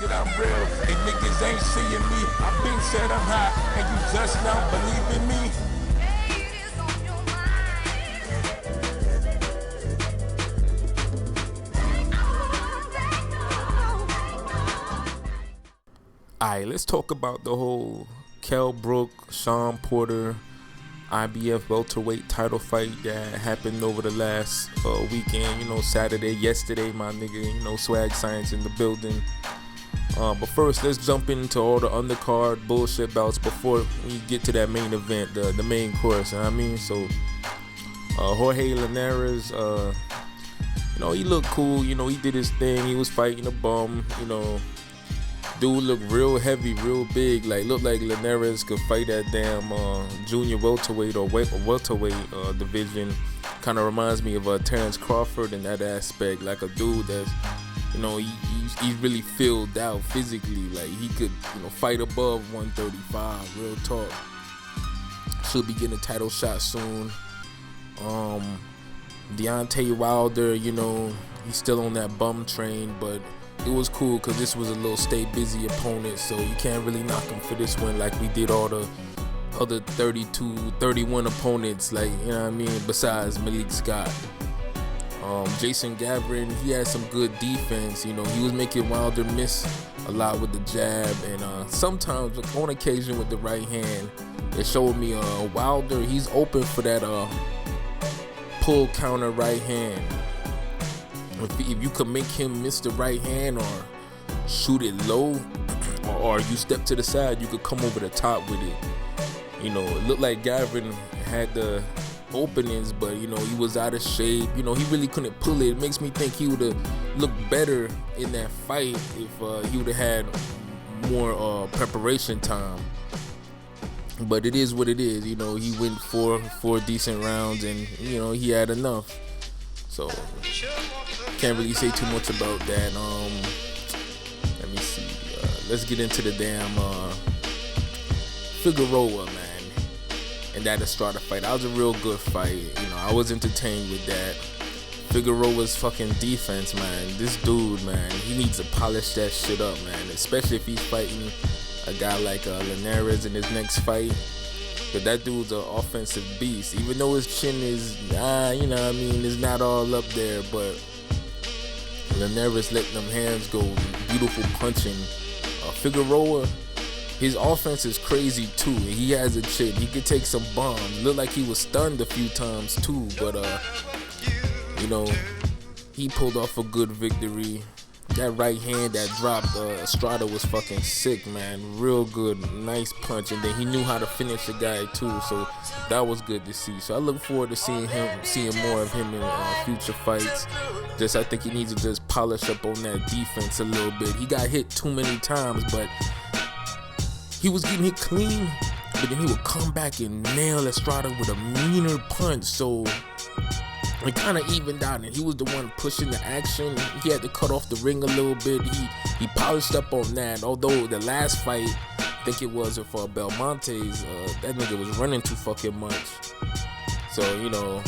that I'm real, and niggas ain't seeing me. I been said I'm hot, and you just now believe in me. Alright, let's talk about the whole Kell Brook, Shawn Porter, IBF welterweight title fight that happened over the last weekend. You know, Saturday, yesterday, my nigga. You know, Swag Science in the building. But first, let's jump into all the undercard bullshit bouts before we get to that main event, the main course. You know what I mean? So, Jorge Linares, you know, he looked cool. You know, he did his thing. He was fighting a bum. You know, dude looked real heavy, real big. Like, looked like Linares could fight that damn junior welterweight or welterweight division. Kind of reminds me of Terrence Crawford in that aspect. Like a dude that's, you know, he's really filled out physically. Like, he could, you know, fight above 135. Real talk. Should be getting a title shot soon. Deontay Wilder, you know, he's still on that bum train, but it was cool because this was a little stay busy opponent, so you can't really knock him for this one like we did all the other 32, 31 opponents, like, you know what I mean, besides Malik Scott. Jason Gavin, he had some good defense. You know, he was making Wilder miss a lot with the jab, and sometimes on occasion with the right hand. It showed me Wilder, he's open for that pull counter right hand. If you could make him miss the right hand or shoot it low, or you step to the side, you could come over the top with it. You know, it looked like Gavin had the openings, but, you know, he was out of shape. You know, he really couldn't pull it. It makes me think he would have looked better in that fight if he would have had more preparation time. But it is what it is. You know, he went four decent rounds, and, you know, he had enough. So can't really say too much about that. Let me see. Let's get into the damn Figueroa, man, and that Estrada fight. That was a real good fight. You know, I was entertained with that. Figueroa's fucking defense, man. This dude, man, he needs to polish that shit up, man. Especially if he's fighting a guy like Linares in his next fight. But that dude's an offensive beast. Even though his chin is, you know what I mean, it's not all up there, but Linares letting them hands go, beautiful punching. Figueroa, his offense is crazy too. He has a chin. He could take some bombs. Looked like he was stunned a few times too, but you know, he pulled off a good victory. That right hand that dropped Estrada was fucking sick, man. Real good, nice punch, and then he knew how to finish the guy too. So that was good to see. So I look forward to seeing more of him in future fights. I think he needs to just polish up on that defense a little bit. He got hit too many times, but he was getting hit clean. But then he would come back and nail Estrada with a meaner punch. So it kind of evened out, and he was the one pushing the action. He had to cut off the ring a little bit. He polished up on that. Although the last fight, I think it was for Belmonte's, that nigga was running too fucking much. So, you know,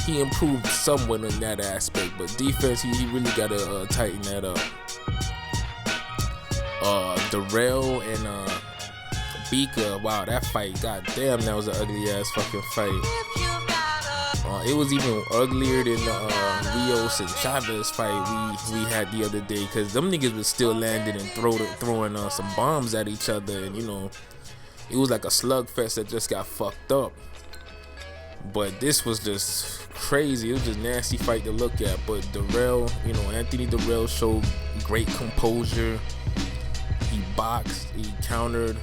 he improved somewhat in that aspect, but defense, he really gotta tighten that up. Darrell and Bika, wow, that fight, goddamn, that was an ugly ass fucking fight. It was even uglier than the Rios and Chavez fight we had the other day, because them niggas was still landing and throwing some bombs at each other, and, you know, it was like a slugfest that just got fucked up. But this was just crazy. It was just nasty fight to look at. But Darrell, you know, Anthony Darrell showed great composure. He boxed, he countered.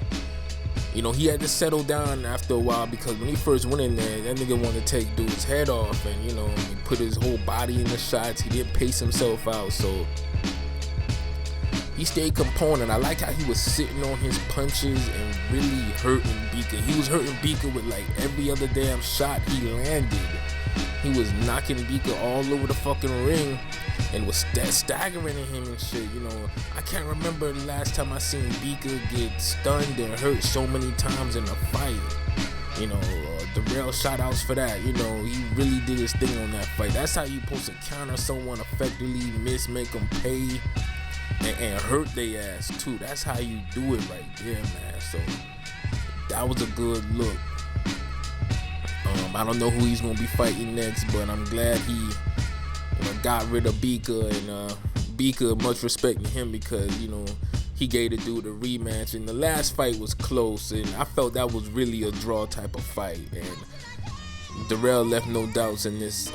You know, he had to settle down after a while, because when he first went in there, that nigga wanted to take dude's head off, and, you know, he put his whole body in the shots. He didn't pace himself out, so he stayed component. I like how he was sitting on his punches and really hurting Bika. He was hurting Bika with like every other damn shot he landed. He was knocking Bika all over the fucking ring and was staggering at him and shit. You know, I can't remember the last time I seen Bika get stunned and hurt so many times in a fight. You know, Darrell shout outs for that. You know, he really did his thing on that fight. That's how you supposed to counter someone effectively, make them pay. and hurt their ass too. That's how you do it right there, man. So that was a good look. I don't know who he's gonna be fighting next, but I'm glad he got rid of Bika, and Bika, much respect to him, because he gave the dude a rematch, and the last fight was close, and I felt that was really a draw type of fight, and Darrell left no doubts in this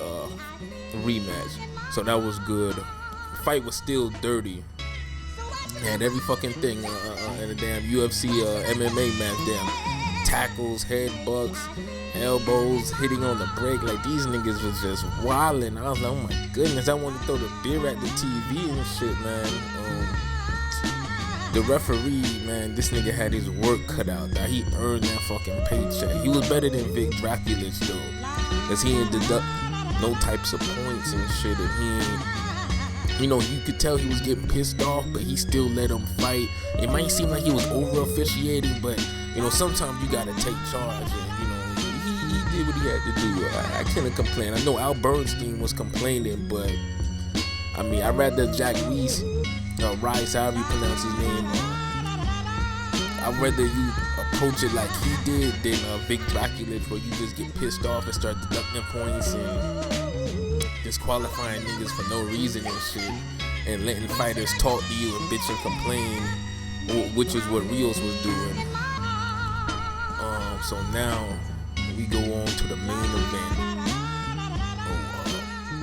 rematch, so that was good. The fight was still dirty, and every fucking thing in a damn UFC MMA match, damn tackles, headbutts, elbows, hitting on the brake, like these niggas was just wilding. I was like, oh my goodness, I want to throw the beer at the TV and shit, man. The referee, man, this nigga had his work cut out. That he earned that fucking paycheck. He was better than Vic Draculich though, cause he didn't deduct no types of points and shit, and he ain't, you could tell he was getting pissed off, but he still let him fight. It might seem like he was over officiating, but sometimes you gotta take charge, and he did what he had to do. I can't complain. I know Al Bernstein was complaining, but I mean, I'd rather Jack Reese, Rice, however you pronounce his name, I'd rather you approach it like he did than Vic Draculich, where you just get pissed off and start deducting points and disqualifying niggas for no reason and shit, and letting fighters talk to you and bitch and complain, which is what Rios was doing. So now we go on to the main event.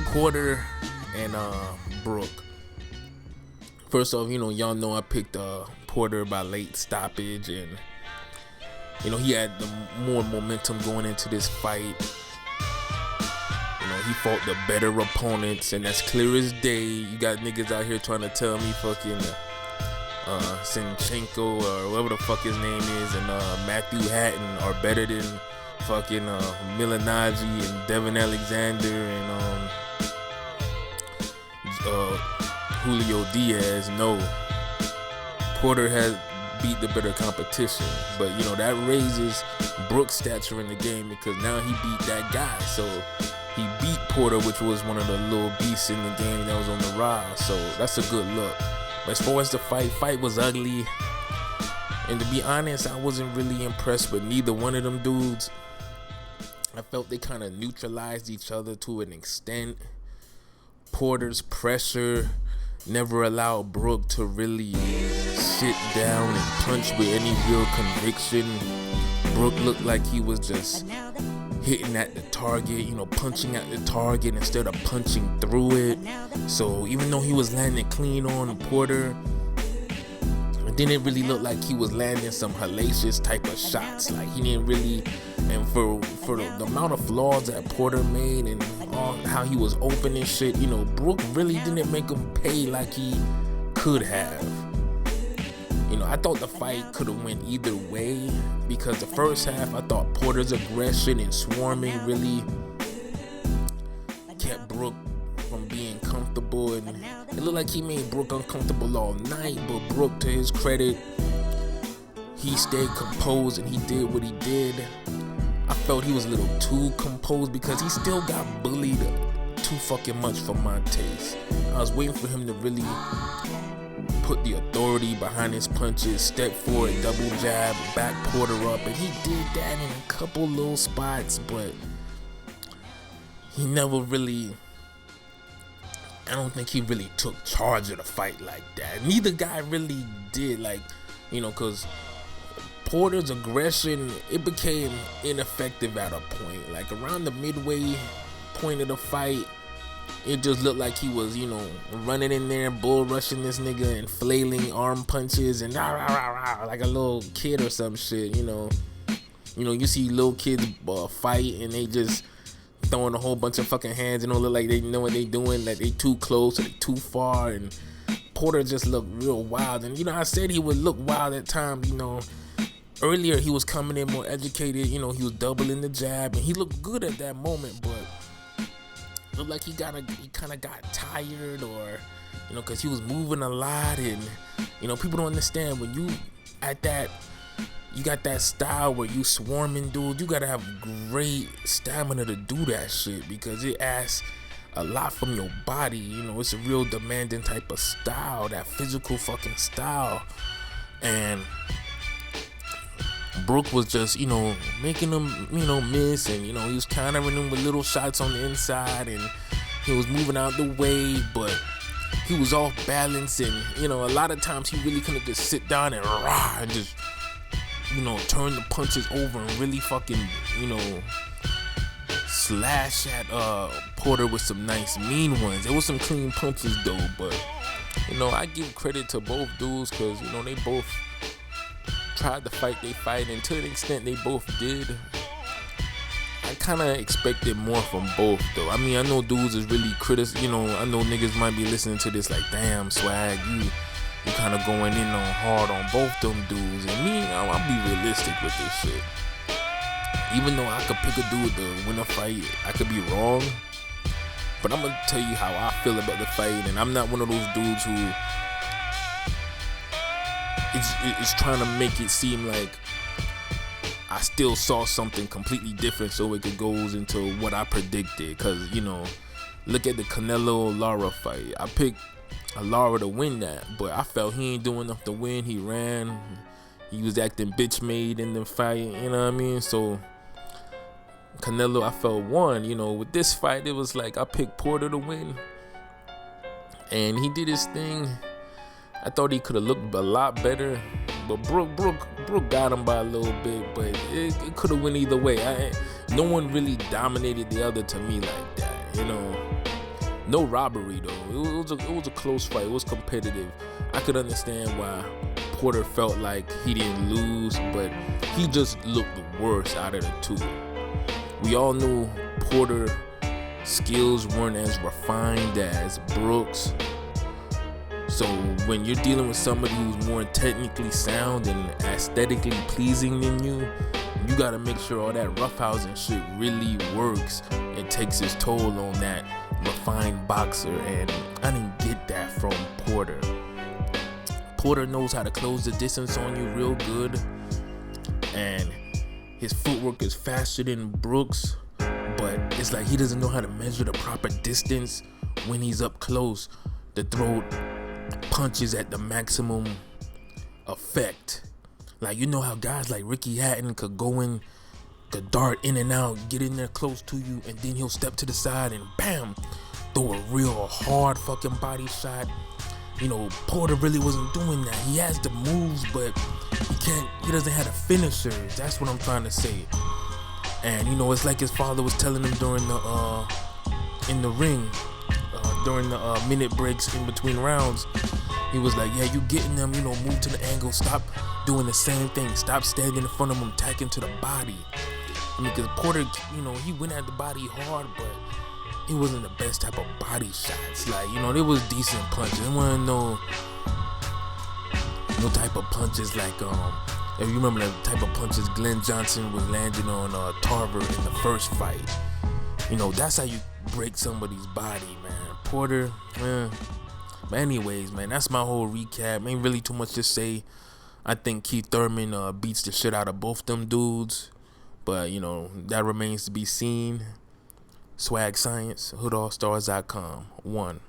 Porter and Brook. First off, y'all know I picked Porter by late stoppage, and he had the more momentum going into this fight. He fought the better opponents, and that's clear as day. You got niggas out here trying to tell me fucking Sinchenko or whatever the fuck his name is, and Matthew Hatton are better than fucking Milanaji and Devin Alexander and Julio Diaz. No, Porter has beat the better competition, but that raises Brook's stature in the game, because now he beat that guy. So he beat Porter, which was one of the little beasts in the game that was on the rise. So that's a good look. As far as the fight was ugly, and to be honest, I wasn't really impressed with neither one of them dudes. I felt they kind of neutralized each other to an extent. Porter's pressure never allowed Brook to really sit down and punch with any real conviction. Brook looked like he was just hitting at the target, punching at the target instead of punching through it. So even though he was landing clean on Porter, it didn't really look like he was landing some hellacious type of shots. Like he didn't really, and for the amount of flaws that Porter made and all how he was open and shit, Brook really didn't make him pay like he could have. I thought the fight could have went either way, because the first half I thought Porter's aggression and swarming really kept Brook from being comfortable, and it looked like he made Brook uncomfortable all night. But Brook, to his credit, he stayed composed and he did what he did. I felt he was a little too composed, because he still got bullied too fucking much for my taste. I was waiting for him to really put the authority behind his punches, step forward, double jab, back Porter up, and he did that in a couple little spots, but he never really, I don't think he really took charge of the fight like that. Neither guy really did, because Porter's aggression, it became ineffective at a point. Like around the midway point of the fight, it just looked like he was, running in there, bull rushing this nigga and flailing arm punches and rah, rah, rah, rah, like a little kid or some shit. You see little kids fight and they just throwing a whole bunch of fucking hands and don't look like they know what they doing, like they too close or they too far. And Porter just looked real wild. And I said he would look wild at times. Earlier he was coming in more educated. He was doubling the jab and he looked good at that moment, but looked like he kind of got tired, or because he was moving a lot, and people don't understand when you got that style where you swarming, dude. You gotta have great stamina to do that shit, because it asks a lot from your body. You know, it's a real demanding type of style, that physical fucking style. And Brook was just, you know, making him, you know, miss, and, you know, he was countering him with little shots on the inside, and he was moving out the way, but he was off balance, and, you know, a lot of times he really couldn't just sit down and rah and just, you know, turn the punches over and really fucking, you know, slash at Porter with some nice mean ones. There was some clean punches though, but, you know, I give credit to both dudes, because, you know, they both tried to fight they fight, and to an extent they both did. I kind of expected more from both though. I mean, I know dudes is really you know, I know niggas might be listening to this like, damn, Swag, you kind of going in on hard on both them dudes. And me, I'll be realistic with this shit. Even though I could pick a dude to win a fight, I could be wrong, but I'm gonna tell you how I feel about the fight. And I'm not one of those dudes who is trying to make it seem like I still saw something completely different so it could goes into what I predicted. Because, you know, look at the Canelo-Lara fight. I picked Lara to win that, but I felt he ain't doing enough to win. He ran. He was acting bitch made in the fight, you know what I mean? So Canelo, I felt, won. You know, with this fight, it was like I picked Porter to win, and he did his thing. I thought he could have looked a lot better, but Brook got him by a little bit, but it could have went either way. No one really dominated the other to me like that, you know. No robbery though. It was a close fight. It was competitive. I could understand why Porter felt like he didn't lose, but he just looked the worst out of the two. We all knew Porter's skills weren't as refined as Brook's. So when you're dealing with somebody who's more technically sound and aesthetically pleasing than you gotta make sure all that roughhousing shit really works. It takes its toll on that refined boxer, and I didn't get that from Porter. Porter knows how to close the distance on you real good, and his footwork is faster than Brook's, but it's like he doesn't know how to measure the proper distance when he's up close to throw punches at the maximum effect. Like, you know how guys like Ricky Hatton could dart in and out, get in there close to you, and then he'll step to the side and bam, throw a real hard fucking body shot. You know, Porter really wasn't doing that. He has the moves, but he doesn't have the finishers. That's what I'm trying to say. And, you know, it's like his father was telling him during in the ring, during the minute breaks in between rounds. He was like, yeah, you getting them, you know, move to the angle, stop doing the same thing, stop standing in front of him, tacking to the body. I mean, because Porter, you know, he went at the body hard, but it wasn't the best type of body shots. Like, you know, there was decent punches. There wasn't no type of punches like, if you remember the type of punches Glenn Johnson was landing on Tarver in the first fight. You know, that's how you break somebody's body, man. Porter, But anyways, man, that's my whole recap. Ain't really too much to say. I think Keith Thurman beats the shit out of both them dudes. But, you know, that remains to be seen. Swag Science, hoodallstars.com. 1.